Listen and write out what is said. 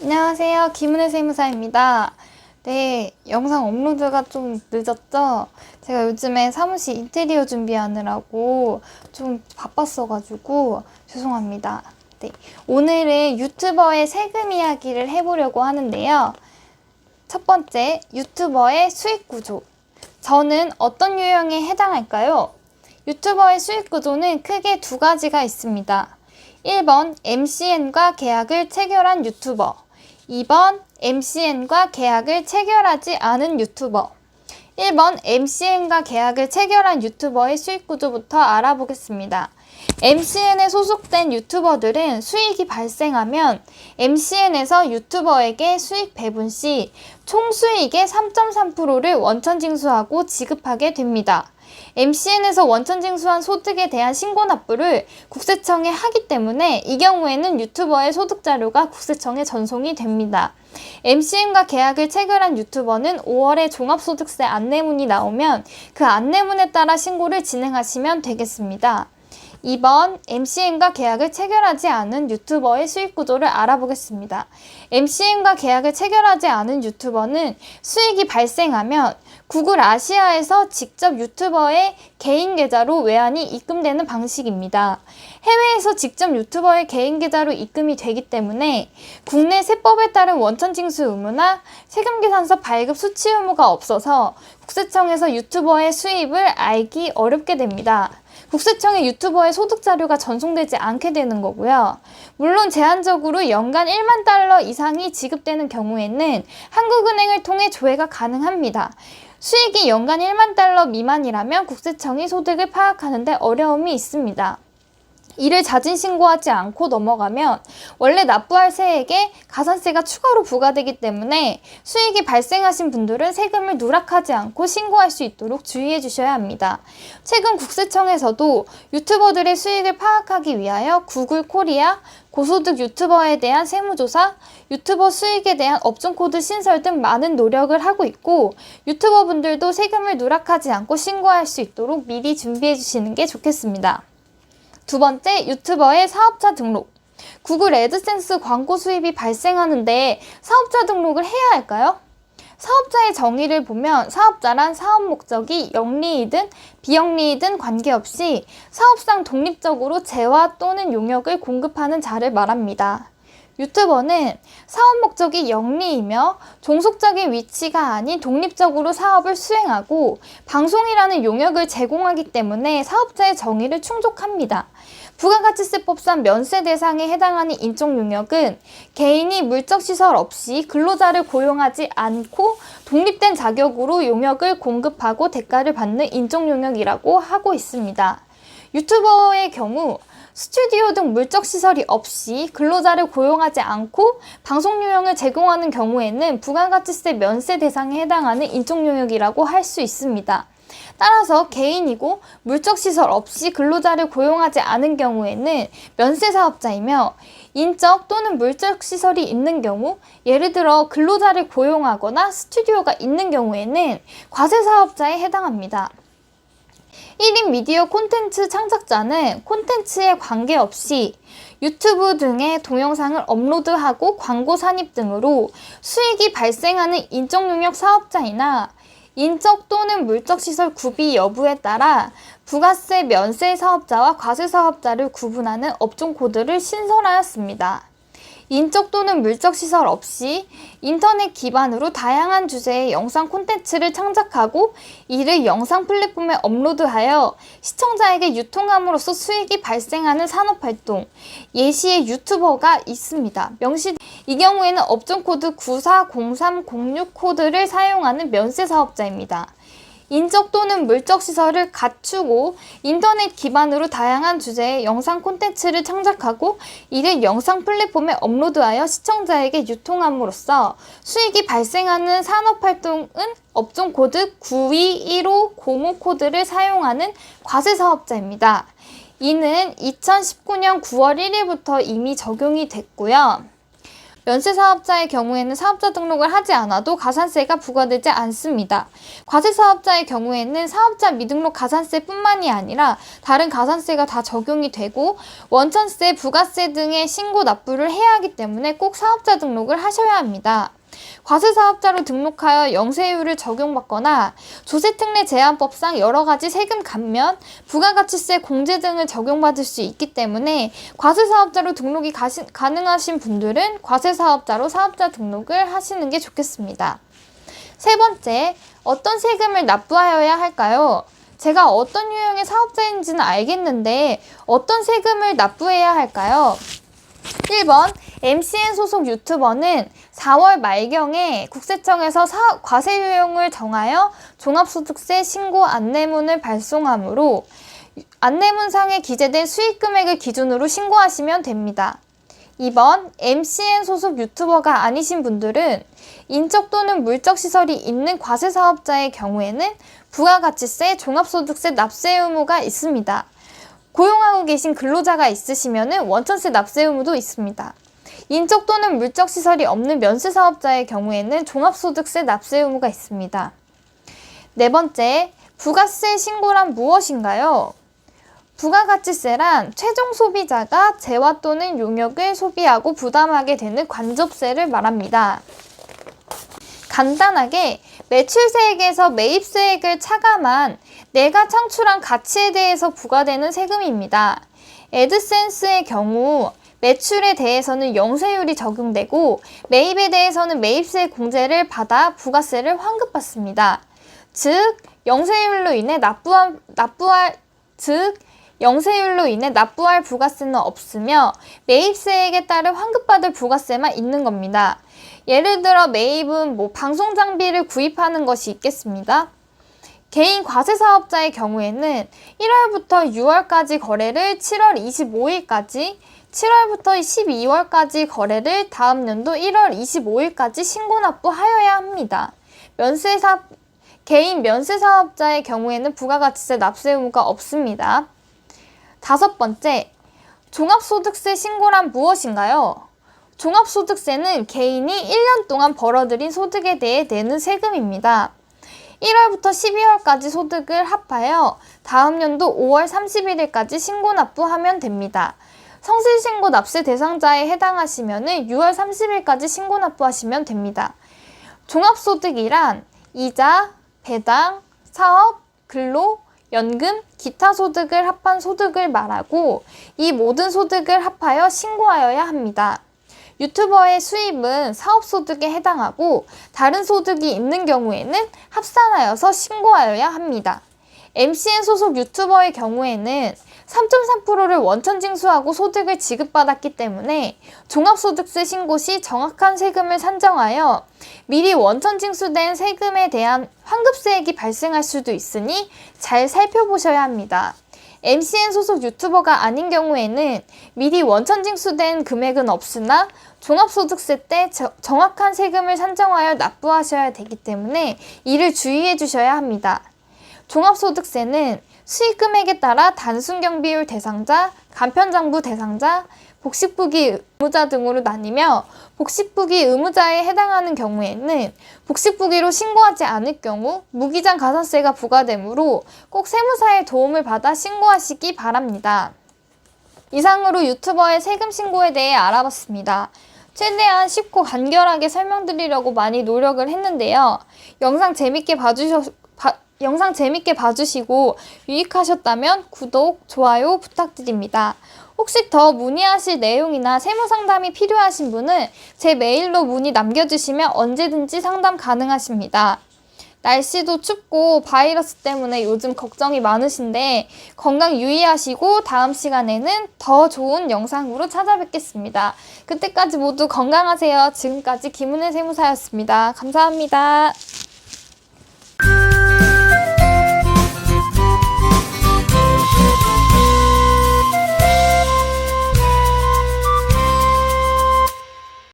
안녕하세요. 김은혜 세무사입니다. 네, 영상 업로드가 좀 늦었죠? 제가 요즘에 사무실 인테리어 준비하느라고 좀 바빴어가지고 죄송합니다. 네, 오늘은 유튜버의 세금 이야기를 해보려고 하는데요. 첫 번째, 유튜버의 수익 구조. 저는 어떤 유형에 해당할까요? 유튜버의 수익 구조는 크게 두 가지가 있습니다. 1번, MCN과 계약을 체결한 유튜버. 2번, MCN과 계약을 체결하지 않은 유튜버. 1번, MCN과 계약을 체결한 유튜버의 수익 구조부터 알아보겠습니다. MCN에 소속된 유튜버들은 수익이 발생하면 MCN에서 유튜버에게 수익 배분 시 총 수익의 3.3%를 원천 징수하고 지급하게 됩니다. MCN에서 원천 징수한 소득에 대한 신고 납부를 국세청에 하기 때문에 이 경우에는 유튜버의 소득 자료가 국세청에 전송이 됩니다. MCN과 계약을 체결한 유튜버는 5월에 종합소득세 안내문이 나오면 그 안내문에 따라 신고를 진행하시면 되겠습니다. 2번, MCN과 계약을 체결하지 않은 유튜버의 수익 구조를 알아보겠습니다. MCN과 계약을 체결하지 않은 유튜버는 수익이 발생하면 구글 아시아에서 직접 유튜버의 개인 계좌로 외환이 입금되는 방식입니다. 해외에서 직접 유튜버의 개인 계좌로 입금이 되기 때문에 국내 세법에 따른 원천 징수 의무나 세금계산서 발급 수취 의무가 없어서 국세청에서 유튜버의 수입을 알기 어렵게 됩니다. 국세청에 유튜버의 소득 자료가 전송되지 않게 되는 거고요. 물론 제한적으로 연간 1만 달러 이상이 지급되는 경우에는 한국은행을 통해 조회가 가능합니다. 수익이 연간 1만 달러 미만이라면 국세청이 소득을 파악하는 데 어려움이 있습니다. 이를 자진 신고하지 않고 넘어가면 원래 납부할 세액에 가산세가 추가로 부과되기 때문에 수익이 발생하신 분들은 세금을 누락하지 않고 신고할 수 있도록 주의해 주셔야 합니다. 최근 국세청에서도 유튜버들의 수익을 파악하기 위하여 구글 코리아, 고소득 유튜버에 대한 세무조사, 유튜버 수익에 대한 업종코드 신설 등 많은 노력을 하고 있고 유튜버분들도 세금을 누락하지 않고 신고할 수 있도록 미리 준비해 주시는 게 좋겠습니다. 두 번째, 유튜버의 사업자 등록. 구글 애드센스 광고 수입이 발생하는데 사업자 등록을 해야 할까요? 사업자의 정의를 보면 사업자란 사업 목적이 영리이든 비영리이든 관계없이 사업상 독립적으로 재화 또는 용역을 공급하는 자를 말합니다. 유튜버는 사업 목적이 영리이며 종속적인 위치가 아닌 독립적으로 사업을 수행하고 방송이라는 용역을 제공하기 때문에 사업자의 정의를 충족합니다. 부가가치세법상 면세 대상에 해당하는 인적 용역은 개인이 물적시설 없이 근로자를 고용하지 않고 독립된 자격으로 용역을 공급하고 대가를 받는 인적 용역이라고 하고 있습니다. 유튜버의 경우 스튜디오 등 물적시설이 없이 근로자를 고용하지 않고 방송 요역을 제공하는 경우에는 부가가치세 면세 대상에 해당하는 인적 용역이라고 할 수 있습니다. 따라서 개인이고 물적시설 없이 근로자를 고용하지 않은 경우에는 면세사업자이며 인적 또는 물적시설이 있는 경우 예를 들어 근로자를 고용하거나 스튜디오가 있는 경우에는 과세사업자에 해당합니다. 1인 미디어 콘텐츠 창작자는 콘텐츠에 관계없이 유튜브 등의 동영상을 업로드하고 광고 산입 등으로 수익이 발생하는 인적 용역 사업자이나 인적 또는 물적 시설 구비 여부에 따라 부가세 면세 사업자와 과세 사업자를 구분하는 업종 코드를 신설하였습니다. 인적 또는 물적 시설 없이 인터넷 기반으로 다양한 주제의 영상 콘텐츠를 창작하고 이를 영상 플랫폼에 업로드하여 시청자에게 유통함으로써 수익이 발생하는 산업활동, 예시의 유튜버가 있습니다. 이 경우에는 업종 코드 940306 코드를 사용하는 면세 사업자입니다. 인적 또는 물적 시설을 갖추고 인터넷 기반으로 다양한 주제의 영상 콘텐츠를 창작하고 이를 영상 플랫폼에 업로드하여 시청자에게 유통함으로써 수익이 발생하는 산업활동은 업종 코드 921505 코드를 사용하는 과세 사업자입니다. 이는 2019년 9월 1일부터 이미 적용이 됐고요. 면세사업자의 경우에는 사업자 등록을 하지 않아도 가산세가 부과되지 않습니다. 과세사업자의 경우에는 사업자 미등록 가산세뿐만이 아니라 다른 가산세가 다 적용이 되고 원천세, 부가세 등의 신고 납부를 해야 하기 때문에 꼭 사업자 등록을 하셔야 합니다. 과세사업자로 등록하여 영세율을 적용받거나 조세특례 제한법상 여러가지 세금 감면, 부가가치세 공제 등을 적용받을 수 있기 때문에 과세사업자로 등록이 가능하신 분들은 과세사업자로 사업자 등록을 하시는 게 좋겠습니다. 세 번째, 어떤 세금을 납부하여야 할까요? 제가 어떤 유형의 사업자인지는 알겠는데 어떤 세금을 납부해야 할까요? 1번, MCN 소속 유튜버는 4월 말경에 국세청에서 과세 유형을 정하여 종합소득세 신고 안내문을 발송하므로 안내문상에 기재된 수익 금액을 기준으로 신고하시면 됩니다. 2번, MCN 소속 유튜버가 아니신 분들은 인적 또는 물적 시설이 있는 과세사업자의 경우에는 부가가치세, 종합소득세 납세 의무가 있습니다. 고용하고 계신 근로자가 있으시면 원천세 납세 의무도 있습니다. 인적 또는 물적 시설이 없는 면세사업자의 경우에는 종합소득세 납세 의무가 있습니다. 네 번째, 부가세 신고란 무엇인가요? 부가가치세란 최종 소비자가 재화 또는 용역을 소비하고 부담하게 되는 관접세를 말합니다. 간단하게 매출세액에서 매입세액을 차감한 내가 창출한 가치에 대해서 부과되는 세금입니다. 애드센스의 경우 매출에 대해서는 영세율이 적용되고 매입에 대해서는 매입세 공제를 받아 부가세를 환급받습니다. 즉, 영세율로 인해 납부할 부가세는 없으며 매입세액에 따른 환급받을 부가세만 있는 겁니다. 예를 들어 매입은 방송 장비를 구입하는 것이 있겠습니다. 개인 과세사업자의 경우에는 1월부터 6월까지 거래를 7월 25일까지, 7월부터 12월까지 거래를 다음 연도 1월 25일까지 신고 납부하여야 합니다. 개인 면세사업자의 경우에는 부가가치세 납세 의무가 없습니다. 다섯 번째, 종합소득세 신고란 무엇인가요? 종합소득세는 개인이 1년 동안 벌어들인 소득에 대해 내는 세금입니다. 1월부터 12월까지 소득을 합하여 다음 연도 5월 31일까지 신고 납부하면 됩니다. 성실신고 납세 대상자에 해당하시면 6월 30일까지 신고 납부하시면 됩니다. 종합소득이란 이자, 배당, 사업, 근로, 연금, 기타 소득을 합한 소득을 말하고 이 모든 소득을 합하여 신고하여야 합니다. 유튜버의 수입은 사업소득에 해당하고 다른 소득이 있는 경우에는 합산하여서 신고하여야 합니다. MCN 소속 유튜버의 경우에는 3.3%를 원천 징수하고 소득을 지급받았기 때문에 종합소득세 신고 시 정확한 세금을 산정하여 미리 원천 징수된 세금에 대한 환급세액이 발생할 수도 있으니 잘 살펴보셔야 합니다. MCN 소속 유튜버가 아닌 경우에는 미리 원천 징수된 금액은 없으나 종합소득세 때 정확한 세금을 산정하여 납부하셔야 되기 때문에 이를 주의해 주셔야 합니다. 종합소득세는 수익금액에 따라 단순경비율 대상자, 간편장부 대상자, 복식부기 의무자 등으로 나뉘며 복식부기 의무자에 해당하는 경우에는 복식부기로 신고하지 않을 경우 무기장 가산세가 부과되므로 꼭 세무사의 도움을 받아 신고하시기 바랍니다. 이상으로 유튜버의 세금 신고에 대해 알아봤습니다. 최대한 쉽고 간결하게 설명드리려고 많이 노력을 했는데요. 영상 재밌게 봐주시고 유익하셨다면 구독, 좋아요 부탁드립니다. 혹시 더 문의하실 내용이나 세무상담이 필요하신 분은 제 메일로 문의 남겨주시면 언제든지 상담 가능하십니다. 날씨도 춥고 바이러스 때문에 요즘 걱정이 많으신데 건강 유의하시고 다음 시간에는 더 좋은 영상으로 찾아뵙겠습니다. 그때까지 모두 건강하세요. 지금까지 김은혜 세무사였습니다. 감사합니다.